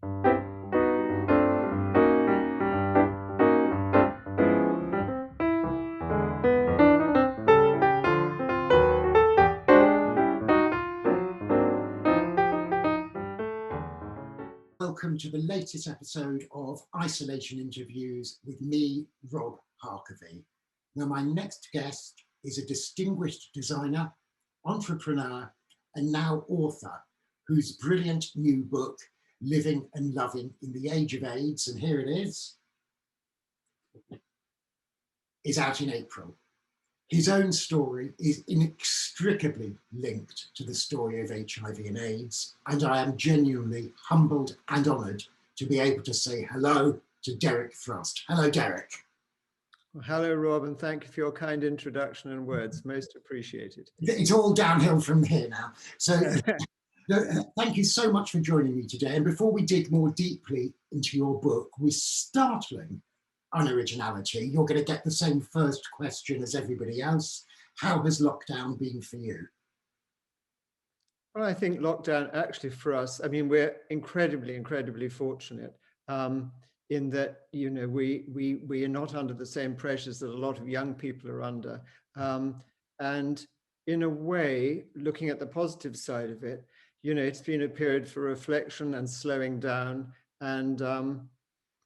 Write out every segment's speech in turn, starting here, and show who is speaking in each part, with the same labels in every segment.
Speaker 1: Welcome to the latest episode of Isolation Interviews with me, Rob Harkavy. Now, my next guest is a distinguished designer, entrepreneur, and now author, whose brilliant new book, Living and Loving in the Age of AIDS, and here it is out in April. His own story is inextricably linked to the story of HIV and AIDS, and I am genuinely humbled and honoured to be able to say hello to Derek Frost. Hello, Derek.
Speaker 2: Well, hello, Rob, and thank you for your kind introduction and words. Most appreciated.
Speaker 1: It's all downhill from here now. So thank you so much for joining me today. And before we dig more deeply into your book, with startling unoriginality, you're going to get the same first question as everybody else. How has lockdown been for you?
Speaker 2: Well, I think lockdown actually for us, I mean, we're incredibly fortunate in that, you know, we are not under the same pressures that a lot of young people are under. And in a way, looking at the positive side of it, you know, it's been a period for reflection and slowing down, and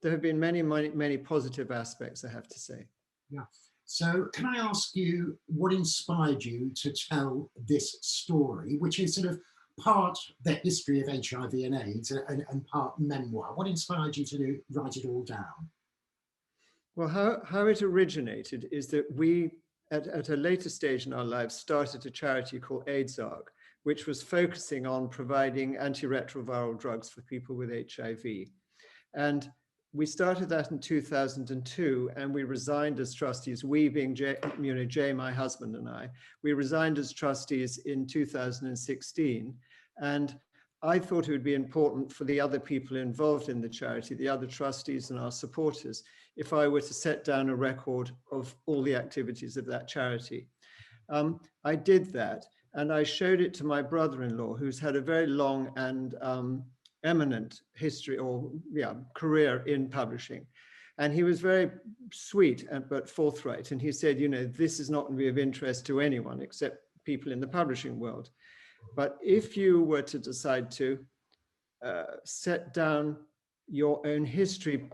Speaker 2: there have been many positive aspects, I have to say.
Speaker 1: Yeah. So can I ask you what inspired you to tell this story, which is sort of part the history of HIV and AIDS and part memoir? What inspired you to write it all down?
Speaker 2: Well, how it originated is that we, at a later stage in our lives, started a charity called AIDS-ARC, which was focusing on providing antiretroviral drugs for people with HIV. And we started that in 2002, and we resigned as trustees, we being Jay, my husband, and I. We resigned as trustees in 2016. And I thought it would be important for the other people involved in the charity, the other trustees and our supporters, if I were to set down a record of all the activities of that charity. I did that, and I showed it to my brother-in-law, who's had a very long and eminent history or career in publishing. And he was very sweet but forthright. And he said, you know, this is not going to be of interest to anyone except people in the publishing world. But if you were to decide to set down your own history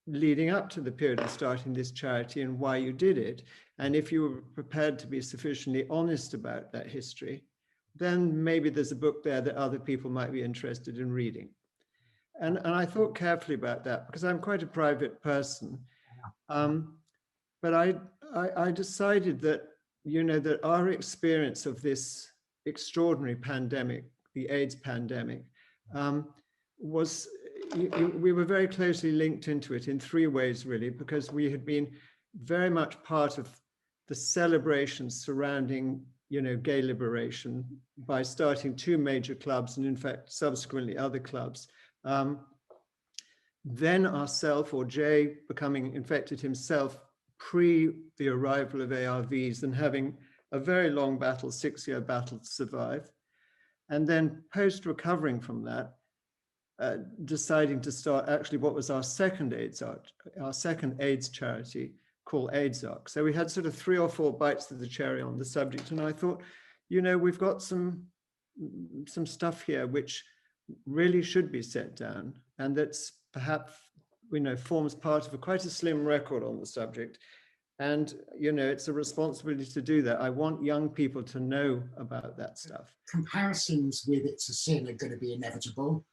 Speaker 2: leading up to the period of starting this charity and why you did it, and if you were prepared to be sufficiently honest about that history, then maybe there's a book there that other people might be interested in reading. And I thought carefully about that because I'm quite a private person. But I decided that, you know, that our experience of this extraordinary pandemic, the AIDS pandemic, we were very closely linked into it in three ways, really, because we had been very much part of the celebrations surrounding, you know, gay liberation by starting two major clubs, and in fact, subsequently other clubs. Then ourself, or Jay, becoming infected himself pre the arrival of ARVs and having a very long battle, 6-year battle to survive. And then post-recovering from that, deciding to start actually what was our second AIDS charity called AIDS-ARC. So we had sort of 3 or 4 bites of the cherry on the subject. And I thought, you know, we've got some stuff here which really should be set down, and that's perhaps, you know, forms part of quite a slim record on the subject. And, you know, it's a responsibility to do that. I want young people to know about that stuff.
Speaker 1: Comparisons with It's a Sin are going to be inevitable.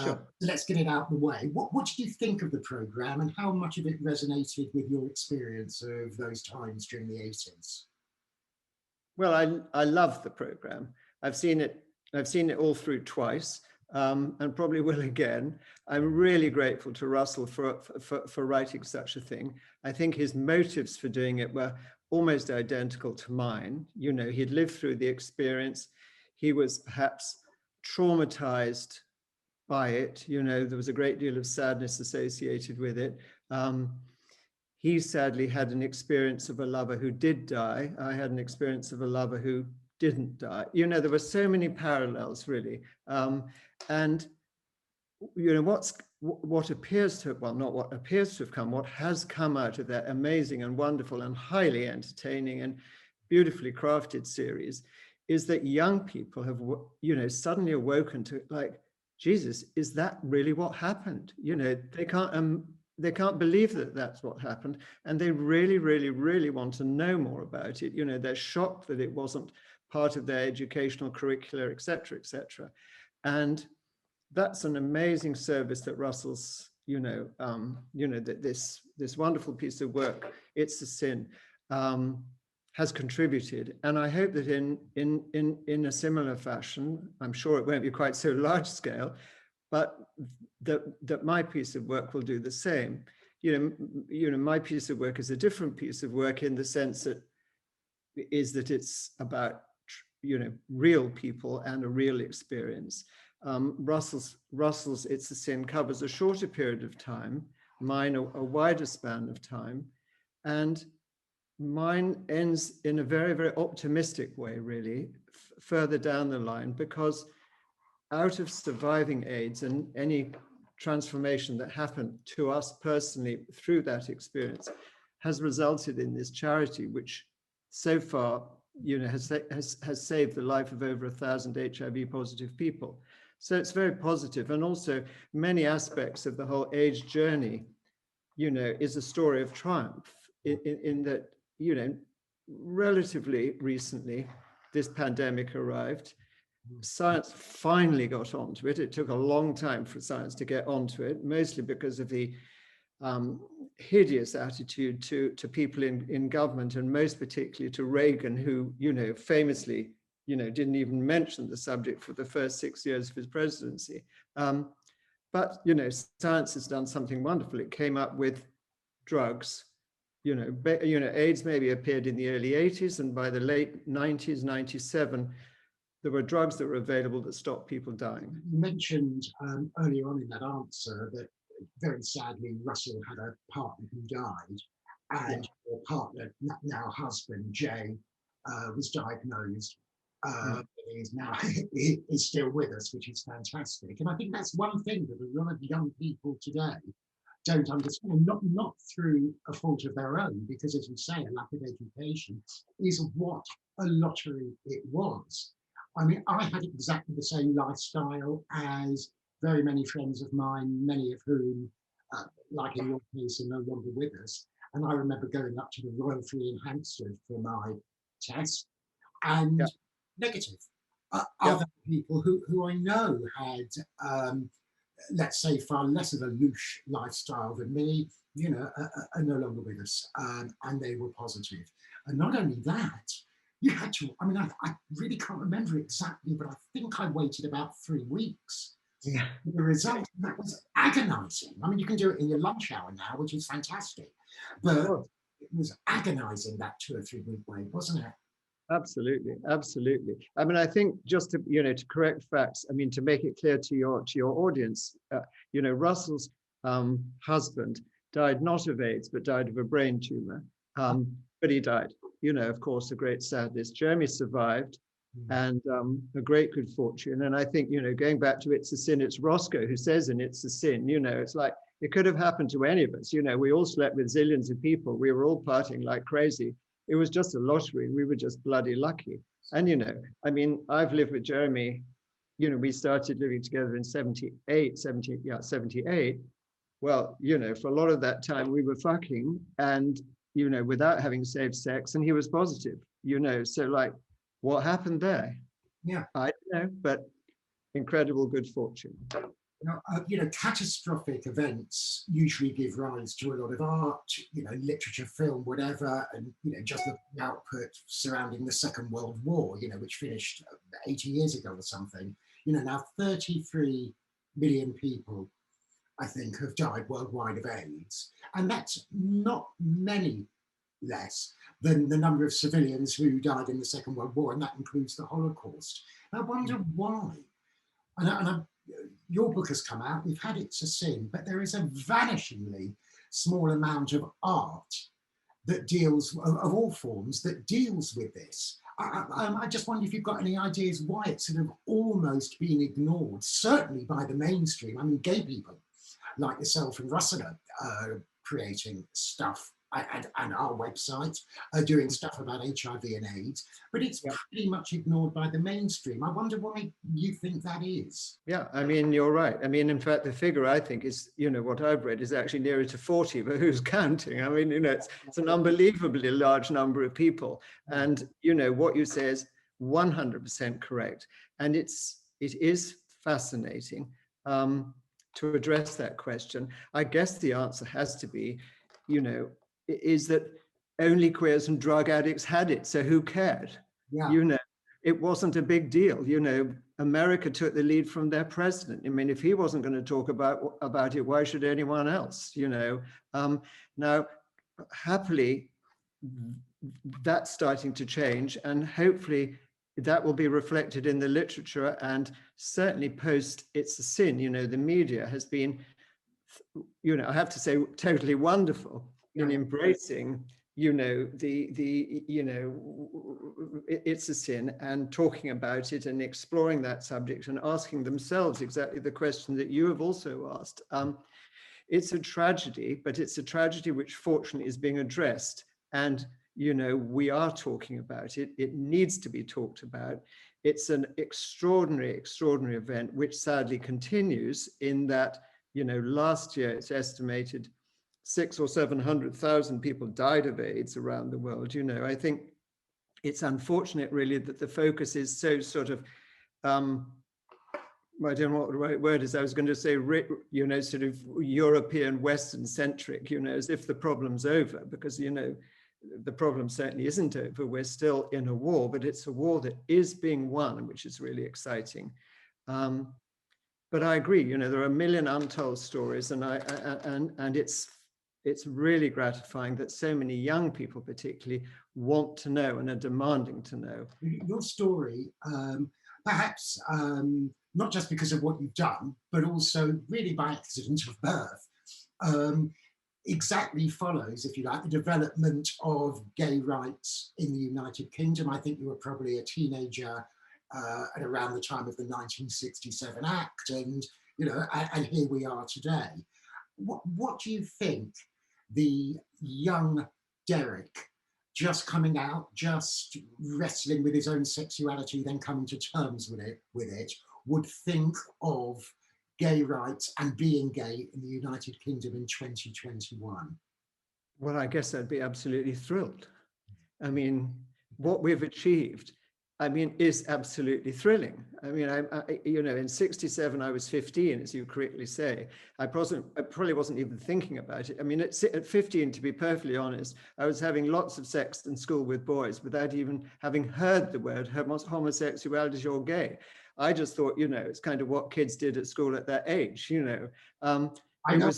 Speaker 2: Sure.
Speaker 1: Let's get it out of the way. What did you think of the programme, and how much of it resonated with your experience of those times during the 80s?
Speaker 2: Well, I love the programme. I've seen it all through twice, and probably will again. I'm really grateful to Russell for writing such a thing. I think his motives for doing it were almost identical to mine. You know, he'd lived through the experience. He was perhaps traumatized by it. You know, there was a great deal of sadness associated with it. He sadly had an experience of a lover who did die. I had an experience of a lover who didn't die. You know, there were so many parallels, really. And you know, what appears to, well, not what appears to have come, what has come out of that amazing and wonderful and highly entertaining and beautifully crafted series is that young people have, you know, suddenly awoken to, like, Jesus, is that really what happened? You know, they can't believe that that's what happened, and they really, really, really want to know more about it. You know, they're shocked that it wasn't part of their educational curricula, etc., etc. And that's an amazing service that Russell's, that this wonderful piece of work, It's a Sin, has contributed. And I hope that in a similar fashion, I'm sure it won't be quite so large scale, but that my piece of work will do the same. My piece of work is a different piece of work in the sense that it's about, real people and a real experience. Russell's It's a Sin covers a shorter period of time, mine a wider span of time, and mine ends in a very, very optimistic way, really, further down the line, because out of surviving AIDS and any transformation that happened to us personally through that experience has resulted in this charity, which so far, has saved the life of over 1,000 HIV positive people. So it's very positive. And also many aspects of the whole AIDS journey, is a story of triumph in that, relatively recently, this pandemic arrived. Science finally got onto it. It took a long time for science to get onto it, mostly because of the hideous attitude to people in government, and most particularly to Reagan, who, famously, didn't even mention the subject for the first 6 years of his presidency. But, science has done something wonderful. It came up with drugs. AIDS maybe appeared in the early 80s, and by the late 90s, 97, there were drugs that were available that stopped people dying.
Speaker 1: You mentioned earlier on in that answer that very sadly Russell had a partner who died, and your partner, now husband, Jay, was diagnosed. Is now is still with us, which is fantastic. And I think that's one thing that a lot of young people today don't understand, not through a fault of their own, because as you say, a lack of education is what a lottery it was. I mean, I had exactly the same lifestyle as very many friends of mine, many of whom, like in your case, are no longer with us. And I remember going up to the Royal Free in Hampstead for my test, and negative. Other people who I know had, let's say, far less of a louche lifestyle than me, are no longer with us, and they were positive. And not only that, you had to, I mean, I really can't remember exactly, but I think I waited about 3 weeks for the result. That was agonizing. I mean, you can do it in your lunch hour now, which is fantastic, but it was agonizing, that 2 or 3 week wait, wasn't it?
Speaker 2: Absolutely, absolutely. I mean, I think just to, to correct facts, I mean, to make it clear to your audience, Russell's husband died not of AIDS, but died of a brain tumor. But he died, of course, a great sadness. Jeremy survived, and a great good fortune. And I think, going back to It's a Sin, it's Roscoe who says in It's a Sin, it's like, it could have happened to any of us. We all slept with zillions of people. We were all partying like crazy. It was just a lottery. We were just bloody lucky. And, I mean, I've lived with Jeremy, we started living together in 78. Well, for a lot of that time we were fucking, and, without having safe sex, and he was positive, so like, what happened there?
Speaker 1: Yeah.
Speaker 2: I don't know, but incredible good fortune.
Speaker 1: Catastrophic events usually give rise to a lot of art, literature, film, whatever, and, just the output surrounding the Second World War, which finished 80 years ago or something. Now 33 million people, I think, have died worldwide of AIDS. And that's not many less than the number of civilians who died in the Second World War, and that includes the Holocaust. And I wonder why. And your book has come out, we've had It's a Sin, but there is a vanishingly small amount of art that deals, of all forms, that deals with this. I just wonder if you've got any ideas why it's sort of almost been ignored, certainly by the mainstream. I mean, gay people like yourself and Russell are creating stuff and our website are doing stuff about HIV and AIDS, but it's
Speaker 2: Yeah.
Speaker 1: pretty much ignored by the mainstream. I wonder why you think that is.
Speaker 2: Yeah, I mean, you're right. I mean, in fact, the figure I think is, what I've read is actually nearer to 40, but who's counting? I mean, it's an unbelievably large number of people. And, what you say is 100% correct. And it is fascinating to address that question. I guess the answer has to be, is that only queers and drug addicts had it. So who cared?
Speaker 1: Yeah.
Speaker 2: It wasn't a big deal. America took the lead from their president. I mean, if he wasn't going to talk about it, why should anyone else? Now, happily, that's starting to change, and hopefully that will be reflected in the literature, and certainly post It's a Sin. The media has been, I have to say, totally wonderful in embracing it's a sin, and talking about it and exploring that subject and asking themselves exactly the question that you have also asked. It's a tragedy, but it's a tragedy which fortunately is being addressed, and we are talking about it. It needs to be talked about. It's an extraordinary event which sadly continues in that last year it's estimated 600,000 or 700,000 people died of AIDS around the world. I think it's unfortunate, really, that the focus is so sort of, I don't know what the right word is. I was going to say, sort of European Western centric, as if the problem's over, because, the problem certainly isn't over. We're still in a war, but it's a war that is being won, which is really exciting. But I agree, there are a million untold stories, and it's really gratifying that so many young people particularly want to know and are demanding to know.
Speaker 1: Your story, perhaps not just because of what you've done, but also really by accident of birth, exactly follows, if you like, the development of gay rights in the United Kingdom. I think you were probably a teenager at around the time of the 1967 Act, and and here we are today. What do you think the young Derek, just coming out, just wrestling with his own sexuality, then coming to terms with it, would think of gay rights and being gay in the United Kingdom in 2021?
Speaker 2: Well, I guess I'd be absolutely thrilled. I mean, what we've achieved, is absolutely thrilling. I mean, in 67, I was 15, as you correctly say. I probably wasn't even thinking about it. I mean, at 15, to be perfectly honest, I was having lots of sex in school with boys without even having heard the word homosexuality or gay. I just thought, it's kind of what kids did at school at that age,
Speaker 1: I know.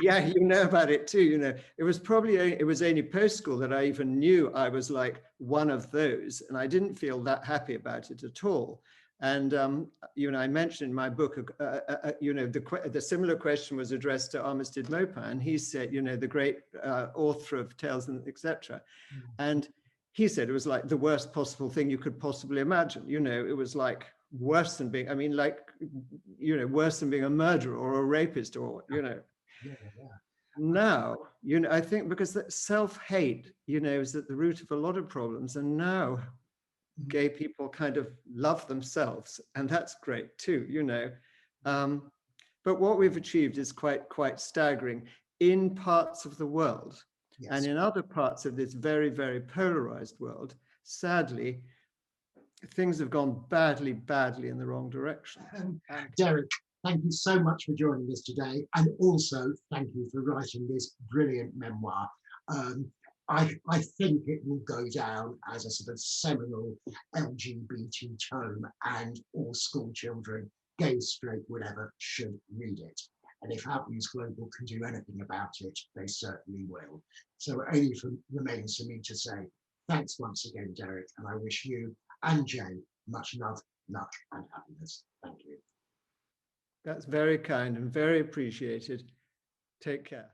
Speaker 2: Yeah, about it too. It was only post school that I even knew I was like one of those, and I didn't feel that happy about it at all. And I mentioned in my book, the similar question was addressed to Armistead Maupin. He said, the great author of Tales and etc. And he said it was like the worst possible thing you could possibly imagine. It was like worse than being, worse than being a murderer or a rapist or, Now, I think because that self-hate, is at the root of a lot of problems. And now gay people kind of love themselves, and that's great too, But what we've achieved is quite staggering in parts of the world. Yes. And in other parts of this very, very polarized world, sadly, things have gone badly in the wrong direction.
Speaker 1: Derek, thank you so much for joining us today, and also thank you for writing this brilliant memoir. I think it will go down as a sort of seminal LGBT tome, and all school children, gay, straight, whatever, should read it. And if OutNewGlobal can do anything about it, they certainly will. So it only remains for me to say thanks once again, Derek, and I wish you and Jay much love, luck, and happiness. Thank you.
Speaker 2: That's very kind and very appreciated. Take care.